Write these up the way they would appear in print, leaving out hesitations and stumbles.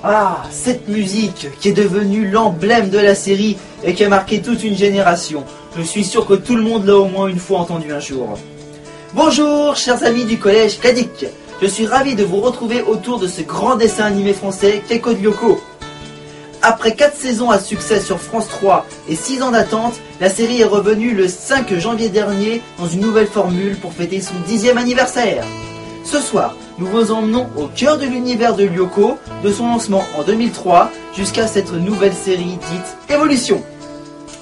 Ah, cette musique qui est devenue l'emblème de la série et qui a marqué toute une génération. Je suis sûr que tout le monde l'a au moins une fois entendu un jour. Bonjour, chers amis du collège Kadik. Je suis ravi de vous retrouver autour de ce grand dessin animé français qu'est Code Lyoko. Après 4 saisons à succès sur France 3 et 6 ans d'attente, la série est revenue le 5 janvier dernier dans une nouvelle formule pour fêter son 10e anniversaire. Ce soir, nous vous emmenons au cœur de l'univers de Lyoko, de son lancement en 2003 jusqu'à cette nouvelle série dite Évolution.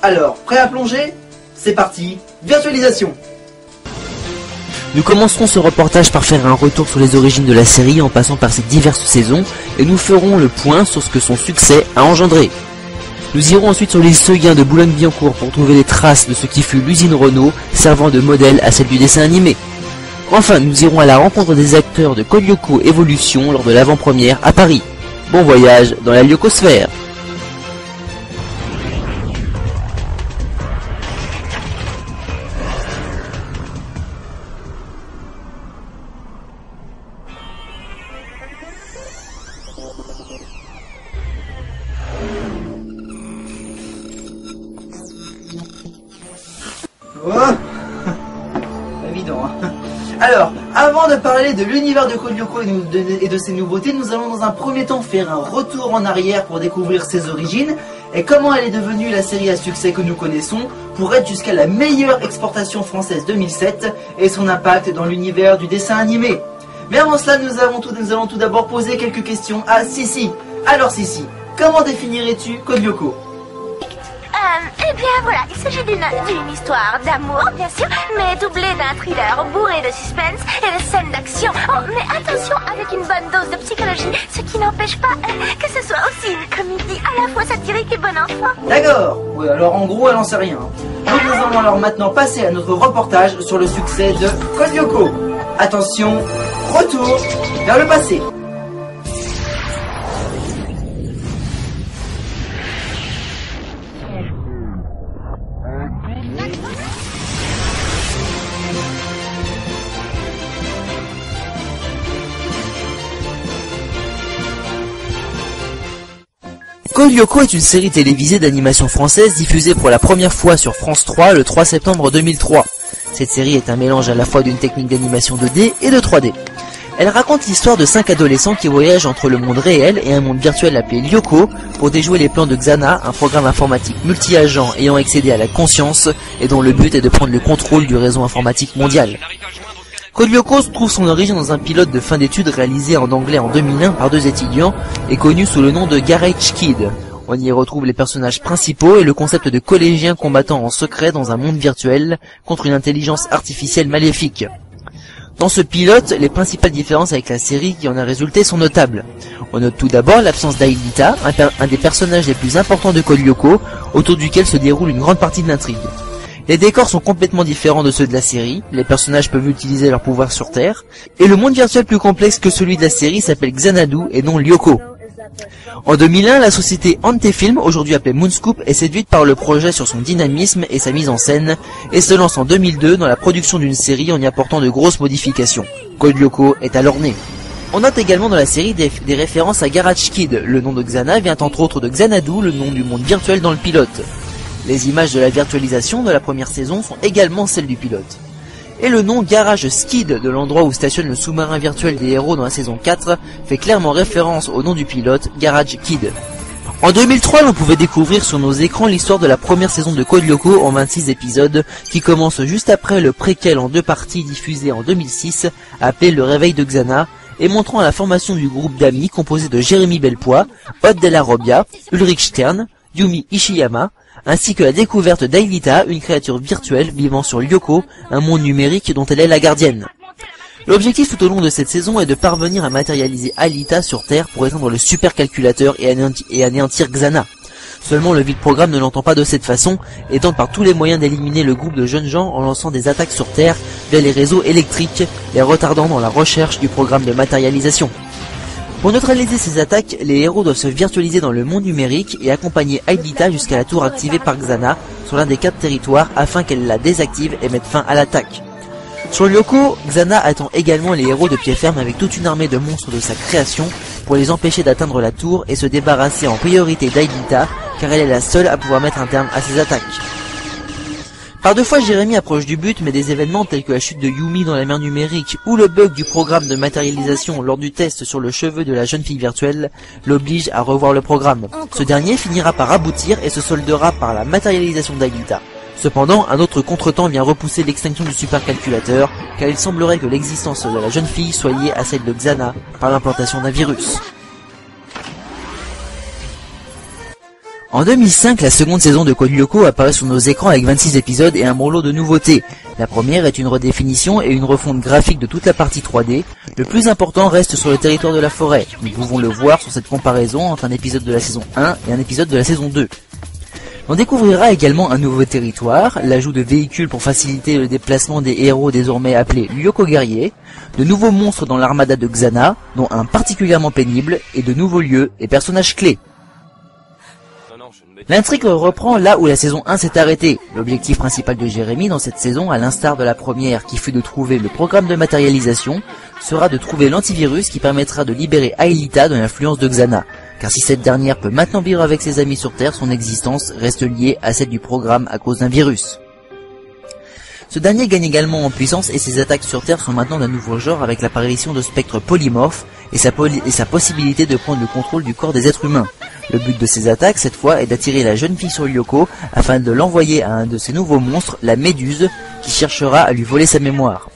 Alors, prêt à plonger? C'est parti, virtualisation! Nous commencerons ce reportage par faire un retour sur les origines de la série en passant par ses diverses saisons et nous ferons le point sur ce que son succès a engendré. Nous irons ensuite sur l'île Seguin de Boulogne-Billancourt pour trouver les traces de ce qui fut l'usine Renault servant de modèle à celle du dessin animé. Enfin, nous irons à la rencontre des acteurs de Code Lyoko Évolution lors de l'avant-première à Paris. Bon voyage dans la Lyokosphère. Oh, pas évident, hein. Alors, avant de parler de l'univers de Code Lyoko et de ses nouveautés, nous allons dans un premier temps faire un retour en arrière pour découvrir ses origines et comment elle est devenue la série à succès que nous connaissons pour être jusqu'à la meilleure exportation française 2007 et son impact dans l'univers du dessin animé. Mais avant cela, nous allons tout d'abord poser quelques questions à Sissi. Alors Sissi, comment définirais-tu Code Lyoko ? Eh bien voilà, il s'agit d'une histoire d'amour, bien sûr, mais doublée d'un thriller bourré de suspense et de scènes d'action. Oh, mais attention, avec une bonne dose de psychologie, ce qui n'empêche pas que ce soit aussi une comédie à la fois satirique et bon enfant. D'accord, oui, alors en gros, elle en sait rien. Donc nous allons alors maintenant passer à notre reportage sur le succès de Code Lyoko. Attention, retour vers le passé. Code Lyoko est une série télévisée d'animation française diffusée pour la première fois sur France 3 le 3 septembre 2003. Cette série est un mélange à la fois d'une technique d'animation 2D et de 3D. Elle raconte l'histoire de 5 adolescents qui voyagent entre le monde réel et un monde virtuel appelé Lyoko pour déjouer les plans de Xana, un programme informatique multi-agent ayant accédé à la conscience et dont le but est de prendre le contrôle du réseau informatique mondial. Code Lyoko trouve son origine dans un pilote de fin d'études réalisé en anglais en 2001 par 2 étudiants et connu sous le nom de Garage Kid. On y retrouve les personnages principaux et le concept de collégiens combattant en secret dans un monde virtuel contre une intelligence artificielle maléfique. Dans ce pilote, les principales différences avec la série qui en a résulté sont notables. On note tout d'abord l'absence d'Aelita, un des personnages les plus importants de Code Lyoko, autour duquel se déroule une grande partie de l'intrigue. Les décors sont complètement différents de ceux de la série, les personnages peuvent utiliser leur pouvoir sur Terre, et le monde virtuel plus complexe que celui de la série s'appelle Xanadu et non Lyoko. En 2001, la société Antefilm, aujourd'hui appelée Moonscoop, est séduite par le projet sur son dynamisme et sa mise en scène, et se lance en 2002 dans la production d'une série en y apportant de grosses modifications. Code Lyoko est alors né. On note également dans la série des références à Garage Kid. Le nom de Xana vient entre autres de Xanadu, le nom du monde virtuel dans le pilote. Les images de la virtualisation de la première saison sont également celles du pilote. Et le nom Garage Skid de l'endroit où stationne le sous-marin virtuel des héros dans la saison 4 fait clairement référence au nom du pilote, Garage Kid. En 2003, l'on pouvait découvrir sur nos écrans l'histoire de la première saison de Code Lyoko en 26 épisodes qui commence juste après le préquel en 2 parties diffusé en 2006 appelé Le Réveil de Xana et montrant la formation du groupe d'amis composé de Jérémy Belpois, Odd Della Robbia, Ulrich Stern, Yumi Ishiyama, ainsi que la découverte d'Aelita, une créature virtuelle vivant sur Lyoko, un monde numérique dont elle est la gardienne. L'objectif tout au long de cette saison est de parvenir à matérialiser Aelita sur Terre pour éteindre le supercalculateur et anéantir Xana. Seulement le vide-programme ne l'entend pas de cette façon et tente par tous les moyens d'éliminer le groupe de jeunes gens en lançant des attaques sur Terre via les réseaux électriques, les retardant dans la recherche du programme de matérialisation. Pour neutraliser ces attaques, les héros doivent se virtualiser dans le monde numérique et accompagner Aelita jusqu'à la tour activée par Xana sur l'un des 4 territoires afin qu'elle la désactive et mette fin à l'attaque. Sur Lyoko, Xana attend également les héros de pied ferme avec toute une armée de monstres de sa création pour les empêcher d'atteindre la tour et se débarrasser en priorité d'Aelita, car elle est la seule à pouvoir mettre un terme à ses attaques. Par deux fois, Jérémy approche du but, mais des événements tels que la chute de Yumi dans la mer numérique ou le bug du programme de matérialisation lors du test sur le cheveu de la jeune fille virtuelle l'obligent à revoir le programme. Ce dernier finira par aboutir et se soldera par la matérialisation d'Aelita. Cependant, un autre contretemps vient repousser l'extinction du supercalculateur, car il semblerait que l'existence de la jeune fille soit liée à celle de Xana par l'implantation d'un virus. En 2005, la seconde saison de Code Lyoko apparaît sur nos écrans avec 26 épisodes et un bon lot de nouveautés. La première est une redéfinition et une refonte graphique de toute la partie 3D. Le plus important reste sur le territoire de la forêt. Nous pouvons le voir sur cette comparaison entre un épisode de la saison 1 et un épisode de la saison 2. On découvrira également un nouveau territoire, l'ajout de véhicules pour faciliter le déplacement des héros désormais appelés Lyoko guerriers, de nouveaux monstres dans l'armada de Xana, dont un particulièrement pénible, et de nouveaux lieux et personnages clés. L'intrigue reprend là où la saison 1 s'est arrêtée. L'objectif principal de Jérémy dans cette saison, à l'instar de la première qui fut de trouver le programme de matérialisation, sera de trouver l'antivirus qui permettra de libérer Aelita de l'influence de Xana. Car si cette dernière peut maintenant vivre avec ses amis sur Terre, son existence reste liée à celle du programme à cause d'un virus. Ce dernier gagne également en puissance et ses attaques sur Terre sont maintenant d'un nouveau genre avec l'apparition de spectres polymorphes et sa possibilité de prendre le contrôle du corps des êtres humains. Le but de ces attaques, cette fois, est d'attirer la jeune fille sur Lyoko afin de l'envoyer à un de ces nouveaux monstres, la Méduse, qui cherchera à lui voler sa mémoire.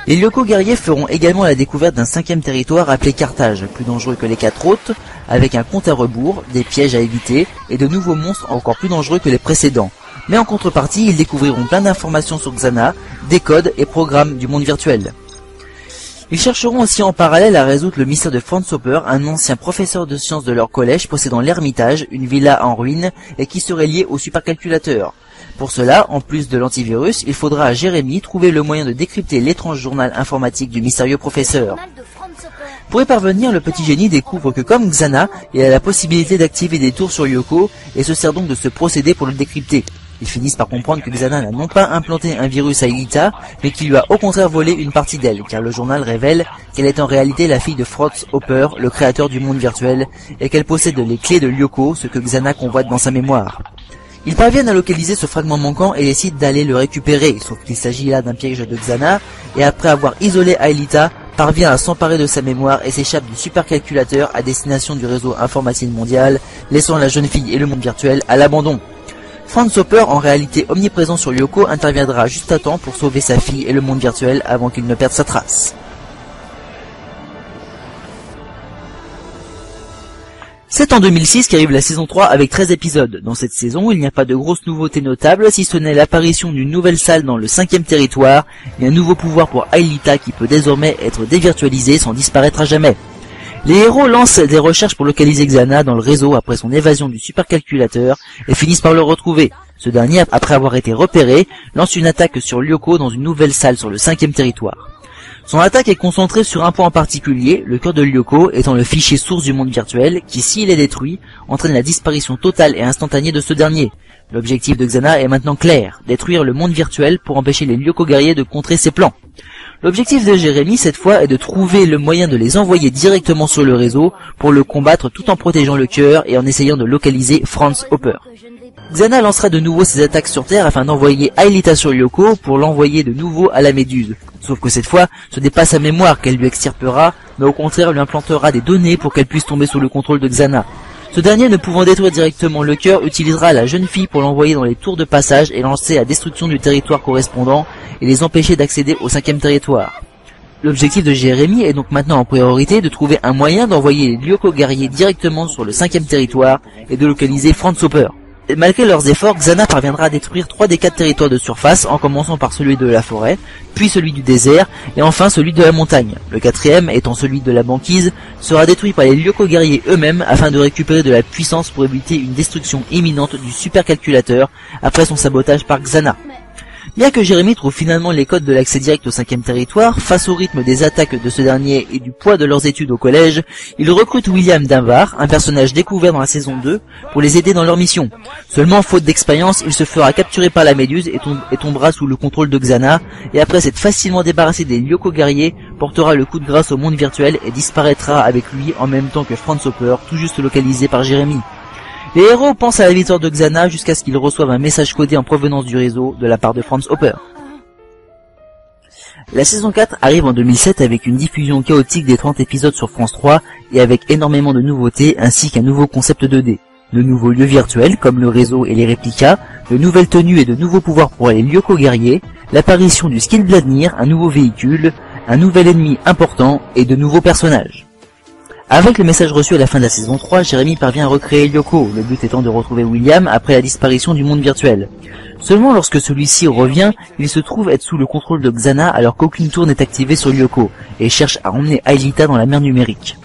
Les Lyoko guerriers feront également la découverte d'un 5e territoire appelé Carthage, plus dangereux que les 4 autres, avec un compte à rebours, des pièges à éviter et de nouveaux monstres encore plus dangereux que les précédents. Mais en contrepartie, ils découvriront plein d'informations sur Xana, des codes et programmes du monde virtuel. Ils chercheront aussi en parallèle à résoudre le mystère de Franz Hopper, un ancien professeur de sciences de leur collège possédant l'Ermitage, une villa en ruine, et qui serait lié au supercalculateur. Pour cela, en plus de l'antivirus, il faudra à Jérémy trouver le moyen de décrypter l'étrange journal informatique du mystérieux professeur. Pour y parvenir, le petit génie découvre que comme Xana, il a la possibilité d'activer des tours sur Lyoko, et se sert donc de ce procédé pour le décrypter. Ils finissent par comprendre que Xana n'a non pas implanté un virus à Aelita, mais qu'il lui a au contraire volé une partie d'elle, car le journal révèle qu'elle est en réalité la fille de Franz Hopper, le créateur du monde virtuel, et qu'elle possède les clés de Lyoko, ce que Xana convoite dans sa mémoire. Ils parviennent à localiser ce fragment manquant et décident d'aller le récupérer, sauf qu'il s'agit là d'un piège de Xana, et après avoir isolé Aelita, parvient à s'emparer de sa mémoire et s'échappe du supercalculateur à destination du réseau informatique mondial, laissant la jeune fille et le monde virtuel à l'abandon. Franz Hopper, en réalité omniprésent sur Lyoko, interviendra juste à temps pour sauver sa fille et le monde virtuel avant qu'il ne perde sa trace. C'est en 2006 qu'arrive la saison 3 avec 13 épisodes. Dans cette saison, il n'y a pas de grosses nouveautés notables, si ce n'est l'apparition d'une nouvelle salle dans le 5e territoire et un nouveau pouvoir pour Aelita qui peut désormais être dévirtualisé sans disparaître à jamais. Les héros lancent des recherches pour localiser Xana dans le réseau après son évasion du supercalculateur et finissent par le retrouver. Ce dernier, après avoir été repéré, lance une attaque sur Lyoko dans une nouvelle salle sur le 5e territoire. Son attaque est concentrée sur un point en particulier, le cœur de Lyoko étant le fichier source du monde virtuel qui, s'il est détruit, entraîne la disparition totale et instantanée de ce dernier. L'objectif de Xana est maintenant clair, détruire le monde virtuel pour empêcher les Lyoko guerriers de contrer ses plans. L'objectif de Jérémy cette fois est de trouver le moyen de les envoyer directement sur le réseau pour le combattre tout en protégeant le cœur et en essayant de localiser Franz Hopper. Xana lancera de nouveau ses attaques sur Terre afin d'envoyer Aelita sur Lyoko pour l'envoyer de nouveau à la Méduse. Sauf que cette fois, ce n'est pas sa mémoire qu'elle lui extirpera, mais au contraire lui implantera des données pour qu'elle puisse tomber sous le contrôle de Xana. Ce dernier, ne pouvant détruire directement le cœur, utilisera la jeune fille pour l'envoyer dans les tours de passage et lancer la destruction du territoire correspondant et les empêcher d'accéder au 5e territoire. L'objectif de Jérémy est donc maintenant en priorité de trouver un moyen d'envoyer les Lyoko guerriers directement sur le 5e territoire et de localiser Franz Hopper. Et malgré leurs efforts, Xana parviendra à détruire 3 des 4 territoires de surface, en commençant par celui de la forêt, puis celui du désert, et enfin celui de la montagne. Le 4e, étant celui de la banquise, sera détruit par les Lyoko guerriers eux-mêmes afin de récupérer de la puissance pour éviter une destruction imminente du supercalculateur après son sabotage par Xana. Bien que Jérémy trouve finalement les codes de l'accès direct au 5e territoire, face au rythme des attaques de ce dernier et du poids de leurs études au collège, il recrute William Dunbar, un personnage découvert dans la saison 2, pour les aider dans leur mission. Seulement, faute d'expérience, il se fera capturer par la Méduse et tombera sous le contrôle de Xana, et après s'être facilement débarrassé des Lyoko guerriers, portera le coup de grâce au monde virtuel et disparaîtra avec lui en même temps que Franz Hopper, tout juste localisé par Jérémy. Les héros pensent à la victoire de Xana jusqu'à ce qu'ils reçoivent un message codé en provenance du réseau de la part de Franz Hopper. La saison 4 arrive en 2007 avec une diffusion chaotique des 30 épisodes sur France 3 et avec énormément de nouveautés ainsi qu'un nouveau concept 2D. De nouveaux lieux virtuels comme le réseau et les réplicas, de nouvelles tenues et de nouveaux pouvoirs pour les Lyoko guerriers, l'apparition du Skillbladnir, un nouveau véhicule, un nouvel ennemi important et de nouveaux personnages. Avec le message reçu à la fin de la saison 3, Jérémy parvient à recréer Lyoko, le but étant de retrouver William après la disparition du monde virtuel. Seulement lorsque celui-ci revient, il se trouve être sous le contrôle de Xana alors qu'aucune tour n'est activée sur Lyoko, et cherche à emmener Aelita dans la mer numérique.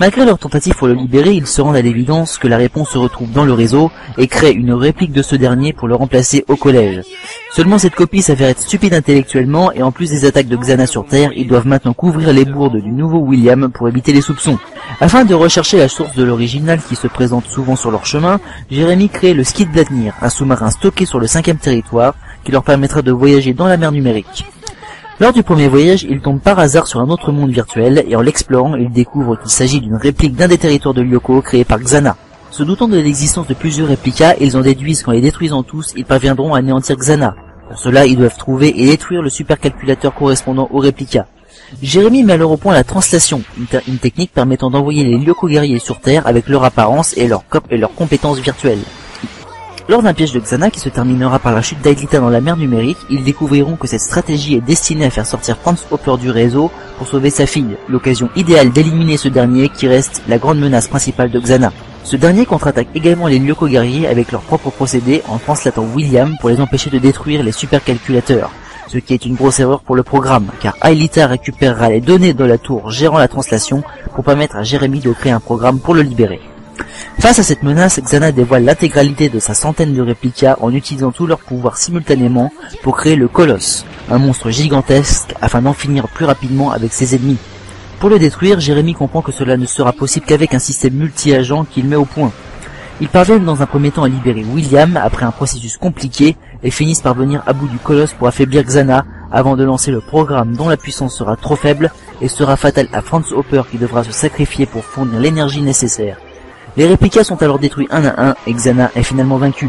Malgré leur tentative pour le libérer, ils se rendent à l'évidence que la réponse se retrouve dans le réseau et créent une réplique de ce dernier pour le remplacer au collège. Seulement cette copie s'avère être stupide intellectuellement et en plus des attaques de Xana sur Terre, ils doivent maintenant couvrir les bourdes du nouveau William pour éviter les soupçons. Afin de rechercher la source de l'original qui se présente souvent sur leur chemin, Jérémy crée le Skillbladnir, un sous-marin stocké sur le 5e territoire qui leur permettra de voyager dans la mer numérique. Lors du premier voyage, ils tombent par hasard sur un autre monde virtuel et en l'explorant, ils découvrent qu'il s'agit d'une réplique d'un des territoires de Lyoko créé par Xana. Se doutant de l'existence de plusieurs réplicas, ils en déduisent qu'en les détruisant tous, ils parviendront à anéantir Xana. Pour cela, ils doivent trouver et détruire le supercalculateur correspondant aux réplicas. Jérémy met alors au point la translation, une technique permettant d'envoyer les Lyoko guerriers sur Terre avec leur apparence et leurs compétences virtuelles. Lors d'un piège de Xana qui se terminera par la chute d'Aelita dans la mer numérique, ils découvriront que cette stratégie est destinée à faire sortir Franz Hopper du réseau pour sauver sa fille, l'occasion idéale d'éliminer ce dernier qui reste la grande menace principale de Xana. Ce dernier contre-attaque également les Lyoko guerriers avec leur propre procédé en translatant William pour les empêcher de détruire les supercalculateurs. Ce qui est une grosse erreur pour le programme, car Aelita récupérera les données de la tour gérant la translation pour permettre à Jérémy de créer un programme pour le libérer. Face à cette menace, Xana dévoile l'intégralité de sa centaine de réplicas en utilisant tous leurs pouvoirs simultanément pour créer le Colosse, un monstre gigantesque afin d'en finir plus rapidement avec ses ennemis. Pour le détruire, Jérémy comprend que cela ne sera possible qu'avec un système multi-agent qu'il met au point. Ils parviennent dans un premier temps à libérer William après un processus compliqué et finissent par venir à bout du Colosse pour affaiblir Xana avant de lancer le programme dont la puissance sera trop faible et sera fatale à Franz Hopper qui devra se sacrifier pour fournir l'énergie nécessaire. Les réplicas sont alors détruits un à un et Xana est finalement vaincu.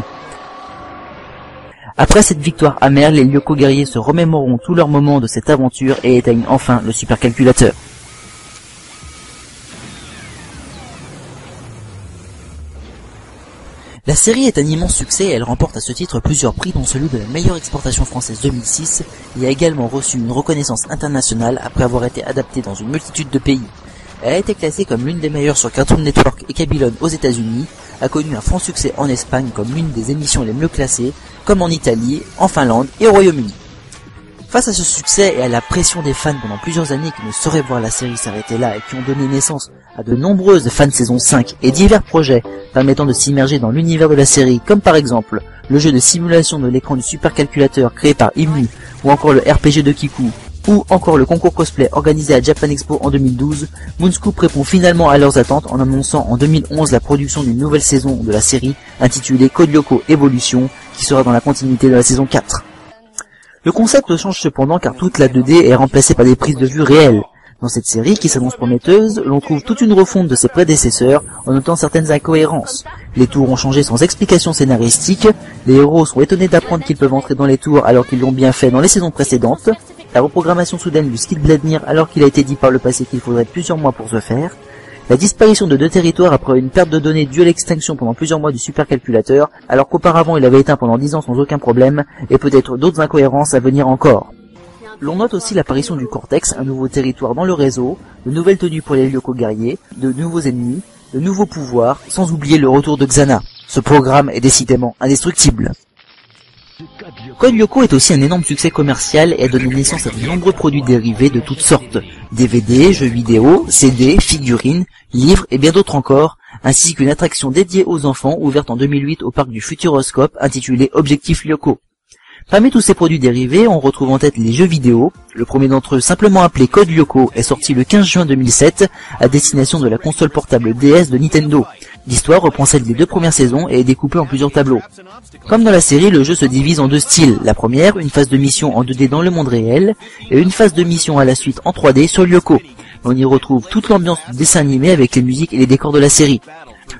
Après cette victoire amère, les Lyoko guerriers se remémoreront tous leurs moments de cette aventure et éteignent enfin le supercalculateur. La série est un immense succès et elle remporte à ce titre plusieurs prix dont celui de la meilleure exportation française 2006 et a également reçu une reconnaissance internationale après avoir été adaptée dans une multitude de pays. Elle a été classée comme l'une des meilleures sur Cartoon Network et Babylone aux États-Unis, a connu un franc succès en Espagne comme l'une des émissions les mieux classées, comme en Italie, en Finlande et au Royaume-Uni. Face à ce succès et à la pression des fans pendant plusieurs années qui ne sauraient voir la série s'arrêter là et qui ont donné naissance à de nombreuses fan saison 5 et divers projets permettant de s'immerger dans l'univers de la série, comme par exemple le jeu de simulation de l'écran du supercalculateur créé par Immu, ou encore le RPG de Kiku, ou encore le concours cosplay organisé à Japan Expo en 2012, Moonscoop répond finalement à leurs attentes en annonçant en 2011 la production d'une nouvelle saison de la série intitulée Code Lyoko Evolution, qui sera dans la continuité de la saison 4. Le concept change cependant car toute la 2D est remplacée par des prises de vue réelles. Dans cette série, qui s'annonce prometteuse, l'on trouve toute une refonte de ses prédécesseurs en notant certaines incohérences. Les tours ont changé sans explication scénaristique, les héros sont étonnés d'apprendre qu'ils peuvent entrer dans les tours alors qu'ils l'ont bien fait dans les saisons précédentes, la reprogrammation soudaine du Skillbladnir alors qu'il a été dit par le passé qu'il faudrait plusieurs mois pour se faire, la disparition de 2 territoires après une perte de données due à l'extinction pendant plusieurs mois du supercalculateur alors qu'auparavant il avait éteint pendant 10 ans sans aucun problème, et peut-être d'autres incohérences à venir encore. L'on note aussi l'apparition du Cortex, un nouveau territoire dans le réseau, de nouvelles tenues pour les Lyoko guerriers, de nouveaux ennemis, de nouveaux pouvoirs, sans oublier le retour de Xana. Ce programme est décidément indestructible. Code Lyoko est aussi un énorme succès commercial et a donné naissance à de nombreux produits dérivés de toutes sortes, DVD, jeux vidéo, CD, figurines, livres et bien d'autres encore, ainsi qu'une attraction dédiée aux enfants ouverte en 2008 au parc du Futuroscope intitulée Objectif Lyoko. Parmi tous ces produits dérivés, on retrouve en tête les jeux vidéo. Le premier d'entre eux, simplement appelé Code Lyoko, est sorti le 15 juin 2007 à destination de la console portable DS de Nintendo. L'histoire reprend celle des 2 premières saisons et est découpée en plusieurs tableaux. Comme dans la série, le jeu se divise en 2 styles. La première, une phase de mission en 2D dans le monde réel, et une phase de mission à la suite en 3D sur Lyoko. On y retrouve toute l'ambiance du dessin animé avec les musiques et les décors de la série.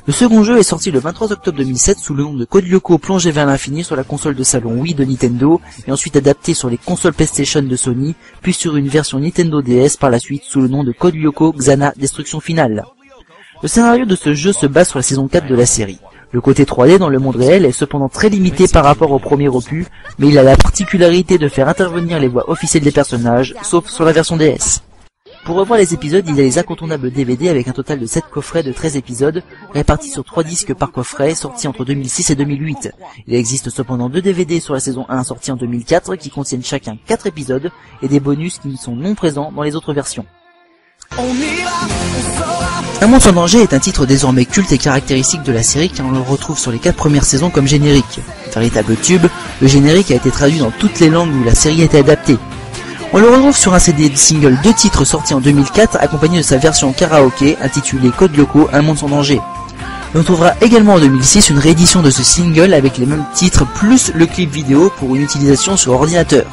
Le second jeu est sorti le 23 octobre 2007 sous le nom de Code Lyoko plongé vers l'infini sur la console de salon Wii de Nintendo et ensuite adapté sur les consoles PlayStation de Sony, puis sur une version Nintendo DS par la suite sous le nom de Code Lyoko Xana Destruction Finale. Le scénario de ce jeu se base sur la saison 4 de la série. Le côté 3D dans le monde réel est cependant très limité par rapport au premier opus, mais il a la particularité de faire intervenir les voix officielles des personnages, sauf sur la version DS. Pour revoir les épisodes, il y a les incontournables DVD avec un total de 7 coffrets de 13 épisodes, répartis sur 3 disques par coffret, sortis entre 2006 et 2008. Il existe cependant 2 DVD sur la saison 1 sortis en 2004, qui contiennent chacun 4 épisodes, et des bonus qui ne sont non présents dans les autres versions. Un monde sans danger est un titre désormais culte et caractéristique de la série car on le retrouve sur les 4 premières saisons comme générique. Véritable tube, le générique a été traduit dans toutes les langues où la série a été adaptée. On le retrouve sur un CD de single 2 titres sortis en 2004 accompagné de sa version karaoké intitulée Code Lyoko, un monde sans danger. On trouvera également en 2006 une réédition de ce single avec les mêmes titres plus le clip vidéo pour une utilisation sur ordinateur.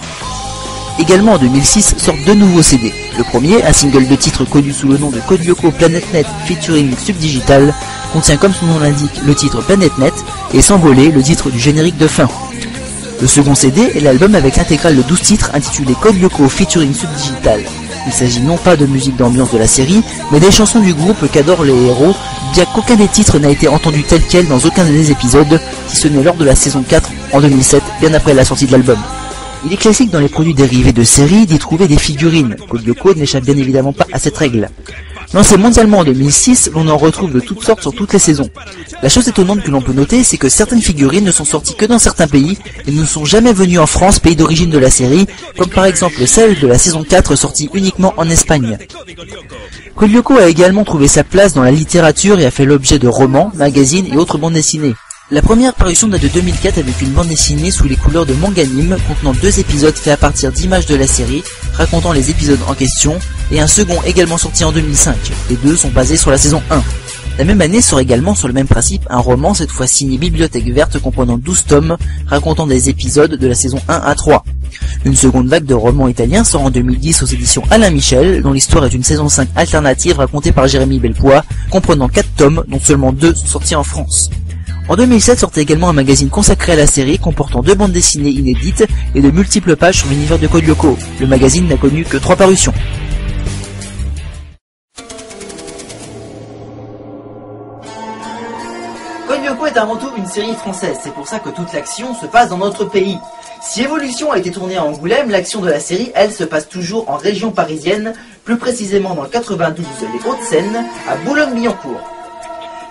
Également en 2006 sortent 2 nouveaux CD. Le premier, un single de titre connu sous le nom de Code Lyoko PlanetNet featuring Subdigital, contient comme son nom l'indique le titre PlanetNet et S'envoler, le titre du générique de fin. Le second CD est l'album avec l'intégrale de 12 titres intitulé Code Lyoko featuring Subdigital. Il s'agit non pas de musique d'ambiance de la série, mais des chansons du groupe qu'adorent les héros, bien qu'aucun des titres n'a été entendu tel quel dans aucun des épisodes, si ce n'est lors de la saison 4 en 2007, bien après la sortie de l'album. Il est classique dans les produits dérivés de séries d'y trouver des figurines. Code Lyoko n'échappe bien évidemment pas à cette règle. Lancé mondialement en 2006, l'on en retrouve de toutes sortes sur toutes les saisons. La chose étonnante que l'on peut noter, c'est que certaines figurines ne sont sorties que dans certains pays et ne sont jamais venues en France, pays d'origine de la série, comme par exemple celle de la saison 4 sortie uniquement en Espagne. Code Lyoko a également trouvé sa place dans la littérature et a fait l'objet de romans, magazines et autres bandes dessinées. La première parution date de 2004 avec une bande dessinée sous les couleurs de Manganime contenant 2 épisodes faits à partir d'images de la série, racontant les épisodes en question, et un second également sorti en 2005. Les 2 sont basés sur la saison 1. La même année sort également sur le même principe un roman, cette fois signé Bibliothèque Verte comprenant 12 tomes, racontant des épisodes de la saison 1 à 3. Une seconde vague de romans italiens sort en 2010 aux éditions Alain Michel, dont l'histoire est une saison 5 alternative racontée par Jérémy Belpois, comprenant 4 tomes, dont seulement 2 sont sortis en France. En 2007 sortait également un magazine consacré à la série comportant 2 bandes dessinées inédites et de multiples pages sur l'univers de Code Lyoko. Le magazine n'a connu que 3 parutions. Code Lyoko est avant tout une série française, c'est pour ça que toute l'action se passe dans notre pays. Si Evolution a été tournée à Angoulême, l'action de la série, elle, se passe toujours en région parisienne, plus précisément dans le 92, les Hauts-de-Seine, à Boulogne-Billancourt.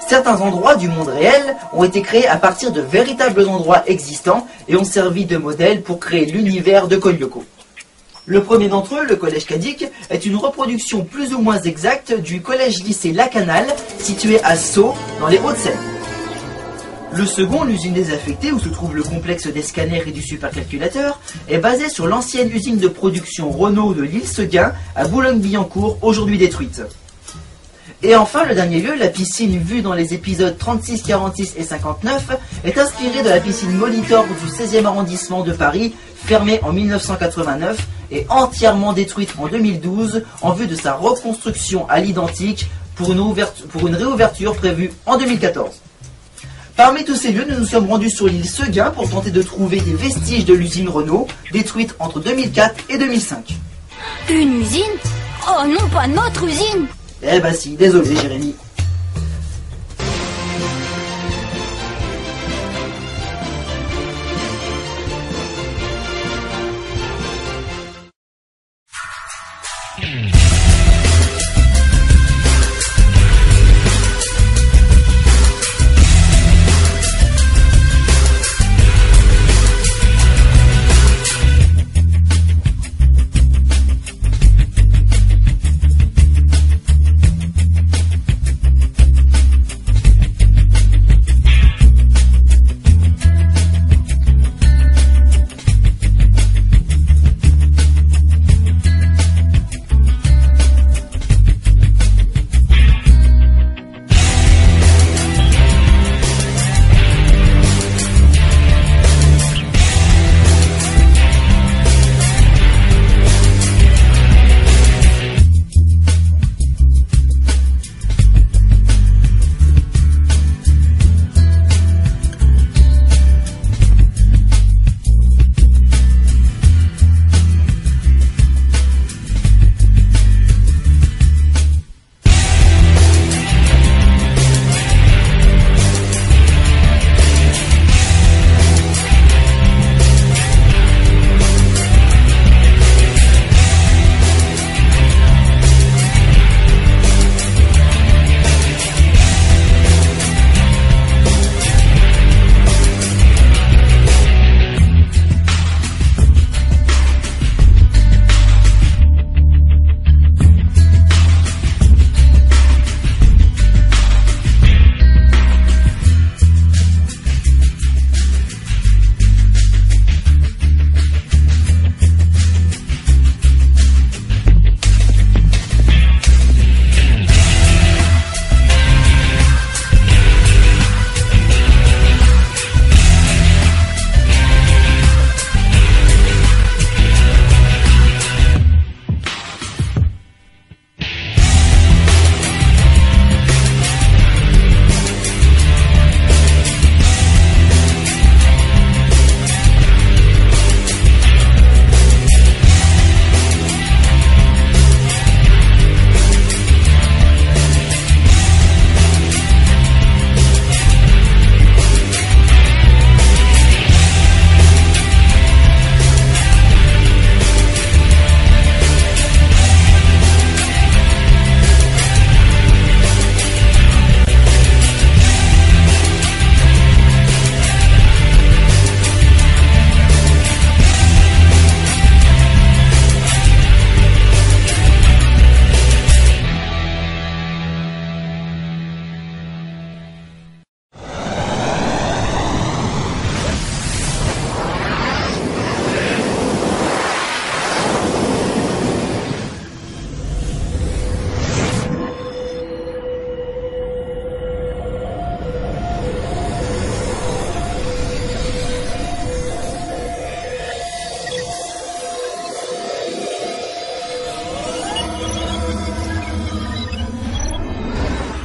Certains endroits du monde réel ont été créés à partir de véritables endroits existants et ont servi de modèle pour créer l'univers de Code Lyoko. Le premier d'entre eux, le collège Cadic, est une reproduction plus ou moins exacte du collège-lycée Lacanal, situé à Sceaux, dans les Hauts-de-Seine. Le second, l'usine désaffectée, où se trouve le complexe des scanners et du supercalculateur, est basé sur l'ancienne usine de production Renault de l'Île-Seguin, à Boulogne-Billancourt, aujourd'hui détruite. Et enfin, le dernier lieu, la piscine vue dans les épisodes 36, 46 et 59, est inspirée de la piscine Molitor du 16e arrondissement de Paris, fermée en 1989 et entièrement détruite en 2012 en vue de sa reconstruction à l'identique pour une réouverture prévue en 2014. Parmi tous ces lieux, nous nous sommes rendus sur l'île Seguin pour tenter de trouver des vestiges de l'usine Renault, détruite entre 2004 et 2005. Une usine? Oh non, pas notre usine! Eh bah si, désolé Jérémy.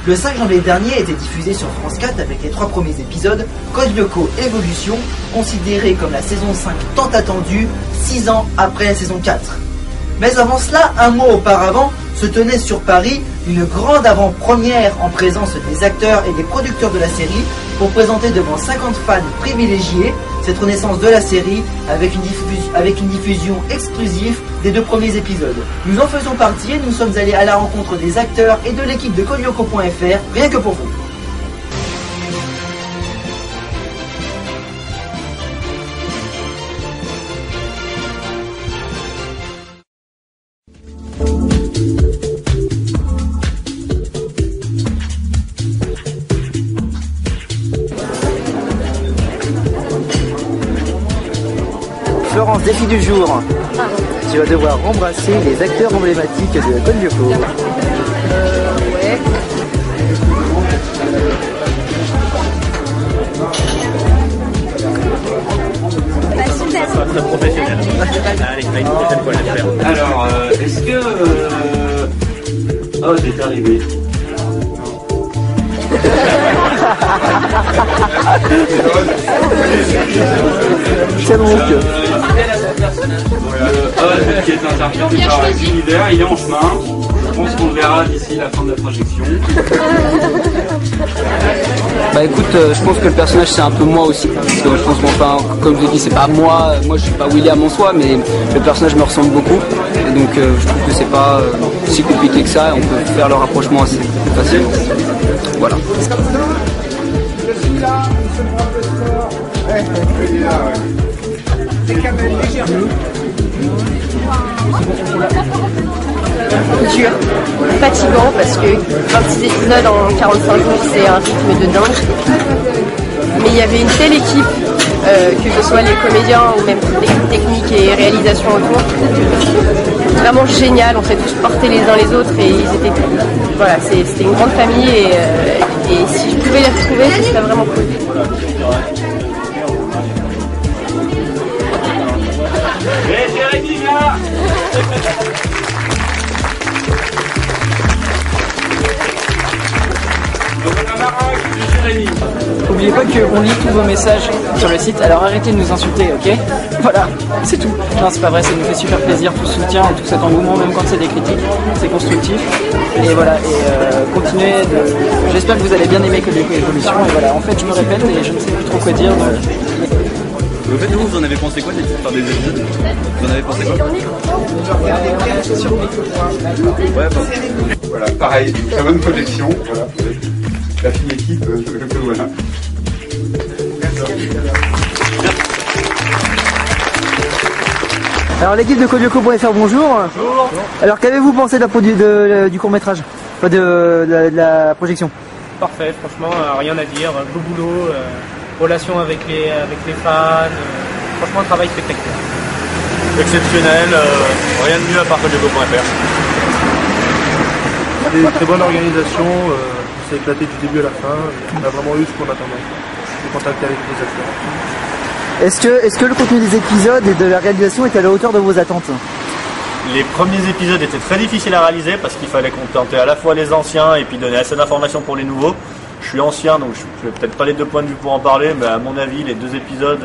Le 5 janvier dernier a été diffusé sur France 4 avec les 3 premiers épisodes Code Lyoko Evolution, considéré comme la saison 5 tant attendue, 6 ans après la saison 4. Mais avant cela, un mois auparavant, se tenait sur Paris une grande avant-première en présence des acteurs et des producteurs de la série pour présenter devant 50 fans privilégiés cette renaissance de la série avec une diffusion exclusive des 2 premiers épisodes. Nous en faisons partie et nous sommes allés à la rencontre des acteurs et de l'équipe de Codelyoko.fr rien que pour vous. Florence, défi du jour. Tu vas devoir embrasser les acteurs emblématiques de Code Lyoko. Ouais. Très professionnel. Allez, une prochaine fois, je vais le faire. Alors, est-ce que... Oh, c'est arrivé. C'est bon. Le qui est interprété par l'univers, il est en chemin. Je pense qu'on le verra d'ici la fin de la projection. Bah écoute, je pense que le personnage c'est un peu moi aussi. Parce que je pense qu'enfin, comme je l'ai dit, c'est pas moi je suis pas William en soi, mais le personnage me ressemble beaucoup. Et donc je trouve que c'est pas si compliqué que ça, et on peut faire le rapprochement assez facilement. Voilà. Dur, fatigant parce que 26 épisodes en 45 jours c'est un rythme de dingue. Mais il y avait une telle équipe, que ce soit les comédiens ou même l'équipe technique et réalisation autour, vraiment génial, on s'est tous portés les uns les autres et ils étaient, voilà, c'était une grande famille et si je pouvais les retrouver ce serait vraiment cool. N'oubliez pas qu'on lit tous vos messages sur le site, alors arrêtez de nous insulter, ok? Voilà, c'est tout. Non, c'est pas vrai, ça nous fait super plaisir, tout ce soutien, tout cet engouement, même quand c'est des critiques, c'est constructif. Et voilà, et continuez de... J'espère que vous allez bien aimer Code Lyoko Evolution, et voilà, en fait je me répète et je ne sais plus trop quoi dire. Au fait, vous en avez pensé quoi des épisodes? Vous en avez pensé quoi? Ouais, voilà, pareil, une très bonne collection, voilà, avec la fine équipe, voilà. Alors l'équipe de Codelyoko.fr, bonjour. Bonjour. Alors qu'avez-vous pensé de du court-métrage, enfin de la projection? Parfait, franchement, rien à dire, beau boulot, relation avec les fans, franchement un travail spectaculaire. exceptionnel, rien de mieux à part Codelyoko.fr. Une très bonne organisation, c'est éclaté du début à la fin, on a vraiment eu ce qu'on attendait, le contact avec les acteurs. Est-ce que le contenu des épisodes et de la réalisation est à la hauteur de vos attentes? Les premiers épisodes étaient très difficiles à réaliser parce qu'il fallait contenter à la fois les anciens et puis donner assez d'informations pour les nouveaux. Je suis ancien donc je n'ai peut-être pas les 2 points de vue pour en parler, mais à mon avis les 2 épisodes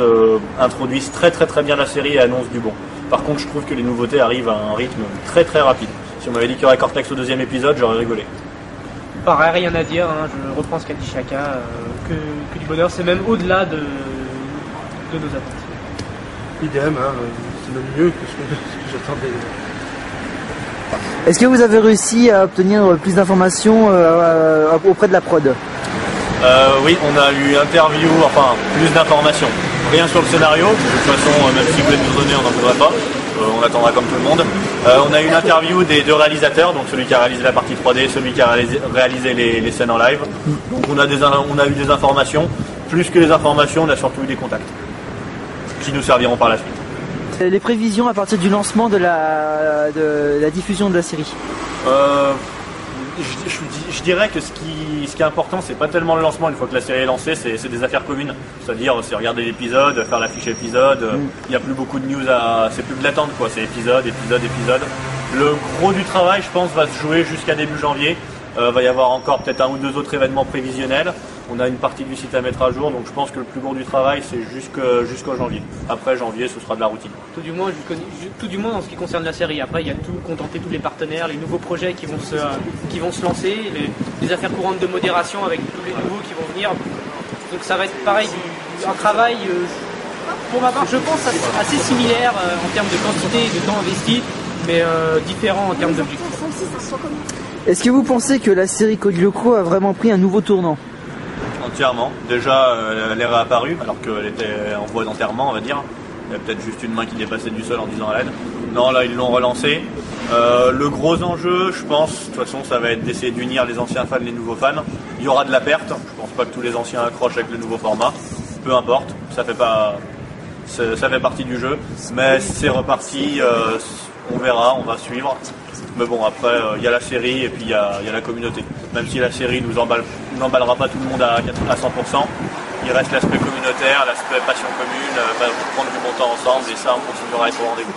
introduisent très bien la série et annoncent du bon. Par contre je trouve que les nouveautés arrivent à un rythme très rapide. Si on m'avait dit qu'il y aurait Cortex au 2e épisode, j'aurais rigolé. Pareil, rien à dire, hein, je reprends ce qu'a dit Chaka, que du bonheur, c'est même au-delà de nos attentes. Idem, hein, c'est même mieux que ce que j'attendais. Est-ce que vous avez réussi à obtenir plus d'informations auprès de la prod? Oui, on a eu plus d'informations. Rien sur le scénario, de toute façon, même si vous voulez nous donner, on n'en voudrait pas. On attendra comme tout le monde. On a eu une interview des 2 réalisateurs, donc celui qui a réalisé la partie 3D, celui qui a réalisé les scènes en live. Donc on a eu des informations. Plus que les informations, on a surtout eu des contacts qui nous serviront par la suite. Les prévisions à partir du lancement de la diffusion de la série? Je dirais que ce qui est important, c'est pas tellement le lancement une fois que la série est lancée, c'est des affaires communes. C'est-à-dire, c'est regarder l'épisode, faire la fiche épisode. Il n'y a plus beaucoup de news c'est plus de l'attente quoi. C'est épisode. Le gros du travail, je pense, va se jouer jusqu'à début janvier, Va y avoir encore peut-être 1 ou 2 autres événements prévisionnels. On a une partie du site à mettre à jour, donc je pense que le plus gros du travail c'est jusqu'au janvier. Après janvier, ce sera de la routine. Tout du moins dans ce qui concerne la série. Après, il y a tout, contenter tous les partenaires, les nouveaux projets qui vont se lancer, les affaires courantes de modération avec tous les nouveaux qui vont venir. Donc ça va être pareil, un travail, pour ma part, je pense assez similaire en termes de quantité et de temps investi, mais différent en termes d'objectifs. Est-ce que vous pensez que la série Code Lyoko a vraiment pris un nouveau tournant? Entièrement. Déjà, elle est réapparue alors qu'elle était en voie d'enterrement, on va dire. Il y a peut-être juste une main qui dépassait du sol en disant à l'aide. Non, là, ils l'ont relancé. Le gros enjeu, je pense, de toute façon, ça va être d'essayer d'unir les anciens fans et les nouveaux fans. Il y aura de la perte. Je pense pas que tous les anciens accrochent avec le nouveau format. Peu importe, ça fait partie du jeu. Mais c'est reparti, on verra, on va suivre. Mais bon, après, il y a la série et puis il y a la communauté. Même si la série n'emballera pas tout le monde à 100%, il reste l'aspect communautaire, l'aspect passion commune, prendre du bon temps ensemble, et ça, on continuera à être au rendez-vous.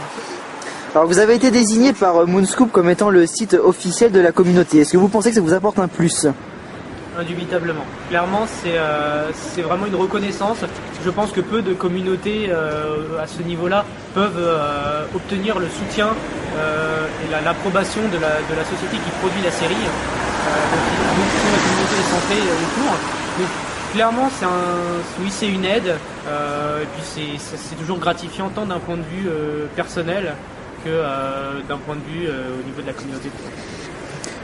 Alors, vous avez été désigné par Moonscoop comme étant le site officiel de la communauté. Est-ce que vous pensez que ça vous apporte un plus? Indubitablement. Clairement, c'est vraiment une reconnaissance. Je pense que peu de communautés à ce niveau-là peuvent obtenir le soutien et l'approbation de la société qui produit la série. Donc la communauté est centrée autour. Donc clairement, c'est une aide. Et puis c'est toujours gratifiant tant d'un point de vue personnel que d'un point de vue au niveau de la communauté.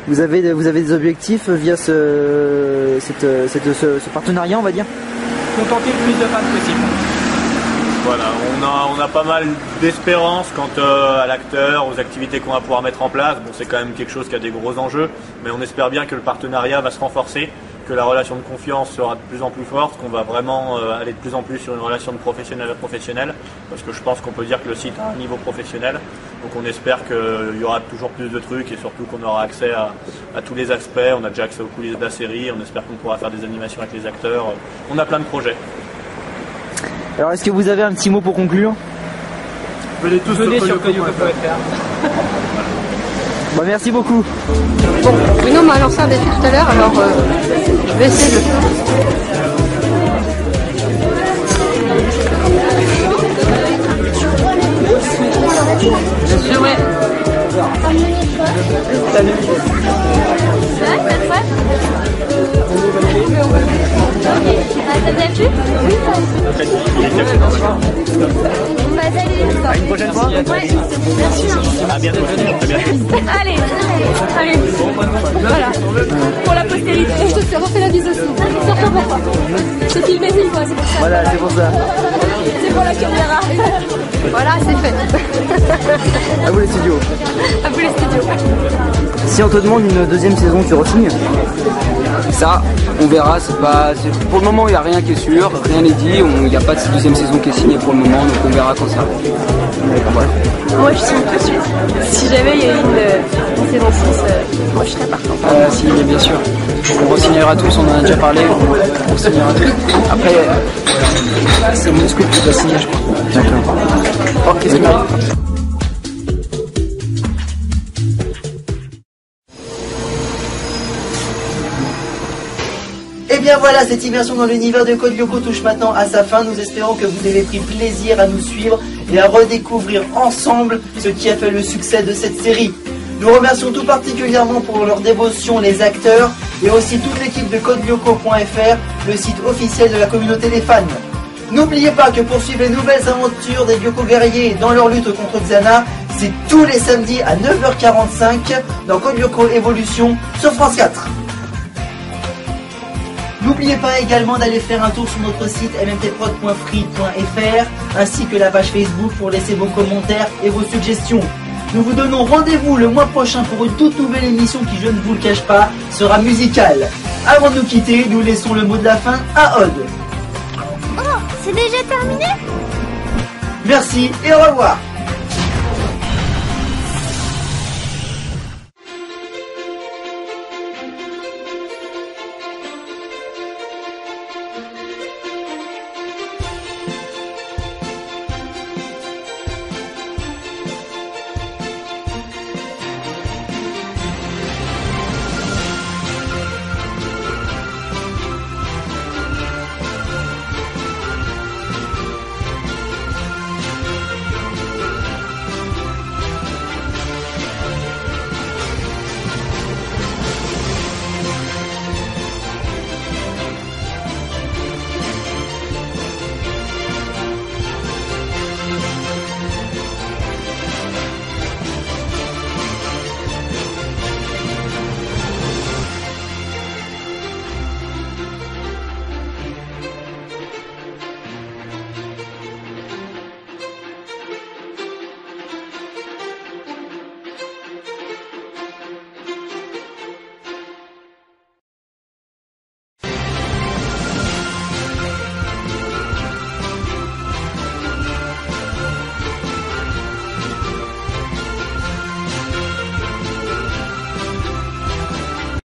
Vous avez des objectifs via ce partenariat, on va dire? Contenter le plus de fans possible. Voilà, on a pas mal d'espérance quant à l'acteur, aux activités qu'on va pouvoir mettre en place. Bon, c'est quand même quelque chose qui a des gros enjeux, mais on espère bien que le partenariat va se renforcer, que la relation de confiance sera de plus en plus forte, qu'on va vraiment aller de plus en plus sur une relation de professionnel à professionnel, parce que je pense qu'on peut dire que le site a un niveau professionnel. Donc on espère qu'il y aura toujours plus de trucs et surtout qu'on aura accès à tous les aspects. On a déjà accès aux coulisses de la série, on espère qu'on pourra faire des animations avec les acteurs. On a plein de projets. Alors est-ce que vous avez un petit mot pour conclure? Venez sur codelyoko.fr. Bon, merci beaucoup. Bon, Bruno m'a lancé un défi tout à l'heure, alors je vais essayer de le faire. Bien sûr, ouais. Salut. Ça t'a plu? Oui, À une prochaine fois. Ouais, merci. À bientôt. Allez. Voilà. Pour la postérité. Je te refais la bise aussi. Surtout pour toi. C'est filmé 1000 fois, c'est pour ça. Voilà, c'est pour ça. C'est pour la caméra. Voilà, c'est fait. À vous les studios. À vous les studios. Si on te demande une deuxième saison, tu re-signes? Ça, on verra. Pour le moment, il n'y a rien qui est sûr, rien n'est dit. Il n'y a pas de deuxième saison qui est signée pour le moment, donc on verra quand ça arrive. Voilà. Moi, je signe tout de suite. Si jamais il y a une saison 6, moi je serais partant. Si, bien sûr. On re-signera tous, on en a déjà parlé. On signera tous. Après, c'est Moonscoop qui doit signer, je crois. D'accord. Oh, qu'est-ce que Et bien voilà, cette immersion dans l'univers de Code Lyoko touche maintenant à sa fin. Nous espérons que vous avez pris plaisir à nous suivre et à redécouvrir ensemble ce qui a fait le succès de cette série. Nous remercions tout particulièrement pour leur dévotion les acteurs et aussi toute l'équipe de codelyoko.fr, le site officiel de la communauté des fans. N'oubliez pas que pour suivre les nouvelles aventures des Lyoko guerriers dans leur lutte contre Xana, c'est tous les samedis à 9h45 dans Code Lyoko Evolution sur France 4. N'oubliez pas également d'aller faire un tour sur notre site mmtprod.free.fr ainsi que la page Facebook pour laisser vos commentaires et vos suggestions. Nous vous donnons rendez-vous le mois prochain pour une toute nouvelle émission qui, je ne vous le cache pas, sera musicale. Avant de nous quitter, nous laissons le mot de la fin à Odd. Oh, c'est déjà terminé? Merci et au revoir.